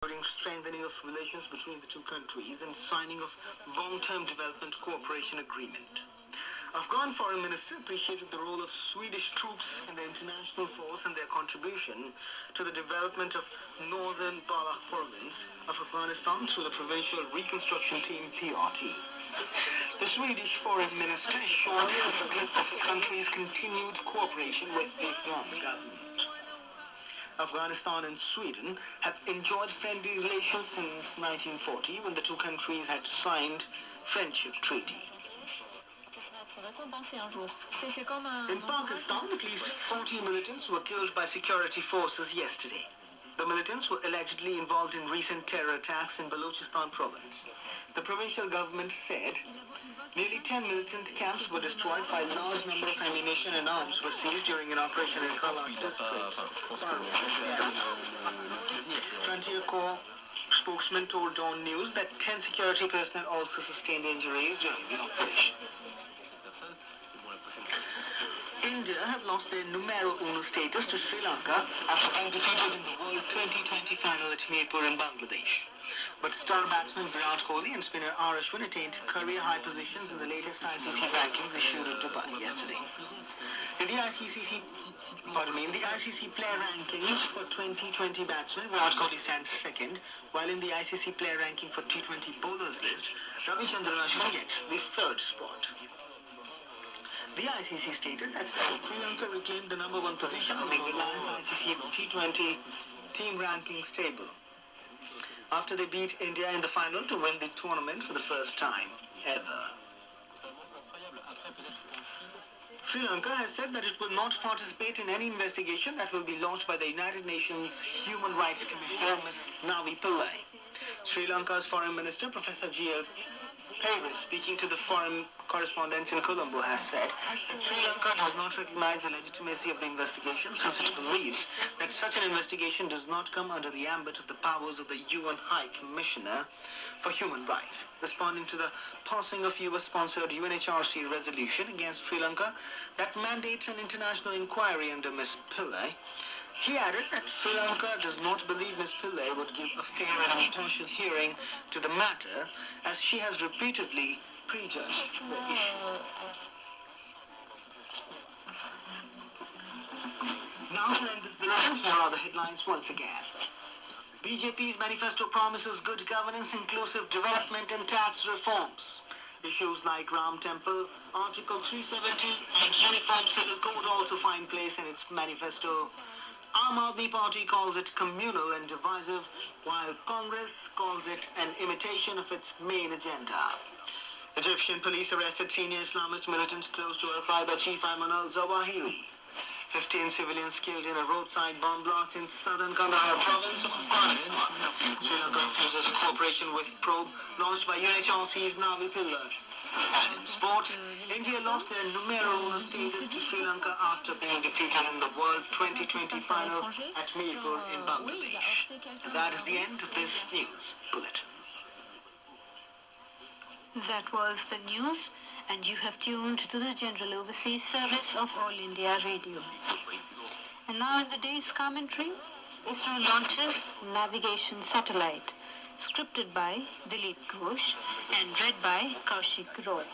including strengthening of relations between the two countries and signing of long-term development cooperation agreement. Afghan Foreign Minister appreciated the role of Swedish troops in the international force and their contribution to the development of northern Balakh province of Afghanistan through the Provincial Reconstruction Team PRT. The Swedish Foreign Minister assured of his country's continued cooperation with the Afghan government. Afghanistan and Sweden have enjoyed friendly relations since 1940 when the two countries had signed friendship treaty. In Pakistan, at least 40 militants were killed by security forces yesterday. The militants were allegedly involved in recent terror attacks in Balochistan province. The provincial government said nearly 10 militant camps were destroyed while a large number of ammunition and arms were seized during an operation in Kalash district. Frontier Corps spokesman told Dawn News that 10 security personnel also sustained injuries during the operation. India have lost their numero uno status to Sri Lanka after being defeated in the World 2020 final at Mirpur in Bangladesh. But star batsman Virat Kohli and spinner R. Ashwin attained career-high positions in the latest ICC rankings issued in Dubai yesterday. In the ICC player rankings for 2020 batsmen, Virat Kohli stands second, while in the ICC player ranking for T20 bowlers list, Ravichandran Ashwin gets the third spot. The ICC status has Sri Lanka reclaimed the number one position on the Reliance ICC T20 team rankings table after they beat India in the final to win the tournament for the first time ever. Sri Lanka has said that it will not participate in any investigation that will be launched by the United Nations Human Rights Commissioner, Ms. Navi Pillai. Sri Lanka's Foreign Minister, Professor G.L. Pavis, speaking to the foreign correspondents in Colombo, has said that Sri Lanka does not recognize the legitimacy of the investigation since it believes that such an investigation does not come under the ambit of the powers of the UN High Commissioner for Human Rights. Responding to the passing of US-sponsored UNHRC resolution against Sri Lanka that mandates an international inquiry under Ms. Pillai, he added that Sri Lanka does not believe Ms. Pillai would give a fair and impartial hearing to the matter, as she has repeatedly prejudged the issue. Now to end this bulletin, here are the headlines once again. BJP's manifesto promises good governance, inclusive development and tax reforms. Issues like Ram Temple, Article 370 and Uniform Civil Code also find place in its manifesto. Aam Aadmi Party calls it communal and divisive, while Congress calls it an imitation of its main agenda. Egyptian police arrested senior Islamist militants close to Al-Qaeda chief Ayman al-Zawahiri. 15 civilians killed in a roadside bomb blast in southern Kandahar province of Afghanistan. Sri Lanka refuses cooperation with probe launched by UNHRC's Navi Pillai. And in sports, India lost their numero uno status to Sri Lanka after being defeated in the World 2020 final at Mirpur in Bangladesh. That is the end of this news bulletin. That was the news, and you have tuned to the General Overseas Service of All India Radio. And now in the day's commentary, ISRO launches navigation satellite, scripted by Dilip Ghosh and read by Kaushik Roy.